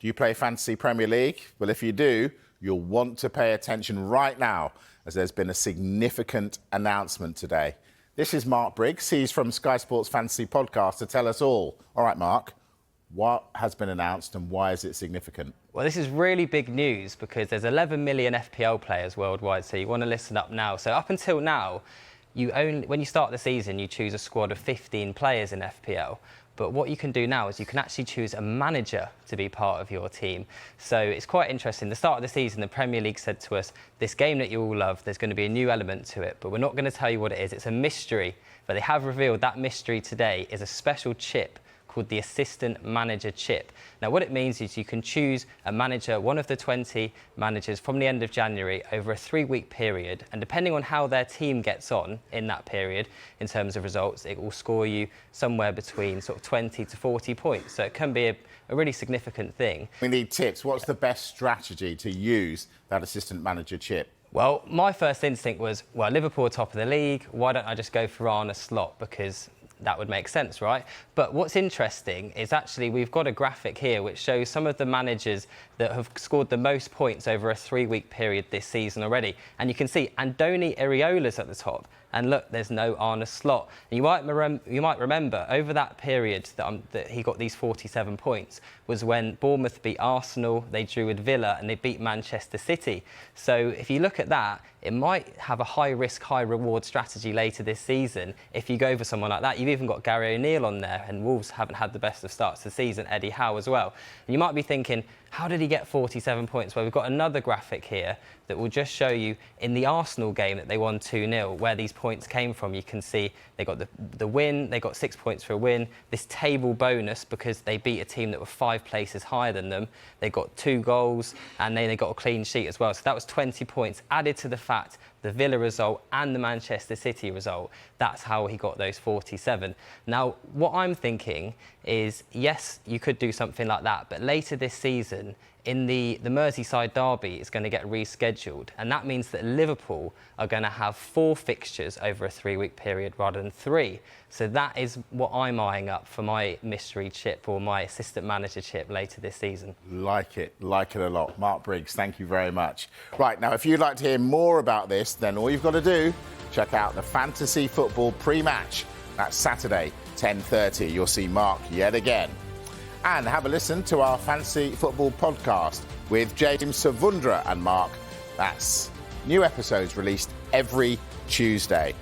Do you play Fantasy Premier League? Well, if you do, you'll want to pay attention right now, as there's been a significant announcement today. This is Mark Briggs. He's from Sky Sports Fantasy Podcast to tell us all. All right, Mark, what has been announced and why is it significant? Well, this is really big news because there's 11 million FPL players worldwide, so you want to listen up now. So up until now, when you start the season, you choose a squad of 15 players in FPL. But what you can do now is you can actually choose a manager to be part of your team. So it's quite interesting. The start of the season, the Premier League said to us, this game that you all love, there's going to be a new element to it, but we're not going to tell you what it is. It's a mystery. But they have revealed that mystery today is a special chip called the Assistant Manager chip. Now, what it means is you can choose a manager, one of the 20 managers from the end of January over a 3-week period. And depending on how their team gets on in that period, in terms of results, it will score you somewhere between sort of 20 to 40 points. So it can be a really significant thing. We need tips. What's the best strategy to use that Assistant Manager chip? Well, my first instinct was, well, Liverpool are top of the league. Why don't I just go for Arne Slot? Because that would make sense, right? But what's interesting is actually we've got a graphic here which shows some of the managers that have scored the most points over a 3-week period this season already. And you can see Andoni Iraola's at the top. And look, there's no Arne Slot. And you might remember over that period that he got these 47 points was when Bournemouth beat Arsenal, they drew with Villa, and they beat Manchester City. So if you look at that, it might have a high-risk, high-reward strategy later this season if you go for someone like that. You've even got Gary O'Neill on there, and Wolves haven't had the best of starts to the season, Eddie Howe as well. And you might be thinking, how did he get 47 points? Well, we've got another graphic here that will just show you in the Arsenal game that they won 2-0, where these points came from. You can see they got the win, they got 6 points for a win, this table bonus because they beat a team that were 5 places higher than them. They got 2 goals and then they got a clean sheet as well. So that was 20 points added to the fact the Villa result and the Manchester City result. That's how he got those 47. Now, what I'm thinking is, yes, you could do something like that, but later this season, in the Merseyside derby, it's going to get rescheduled. And that means that Liverpool are going to have 4 fixtures over a 3-week period rather than 3. So that is what I'm eyeing up for my mystery chip or my assistant manager chip later this season. Like it a lot. Mark Briggs, thank you very much. Right, now, if you'd like to hear more about this, then all you've got to do, check out the Fantasy Football pre-match. That's Saturday, 10:30. You'll see Mark yet again. And have a listen to our Fantasy Football podcast with James Savundra and Mark. That's new episodes released every Tuesday.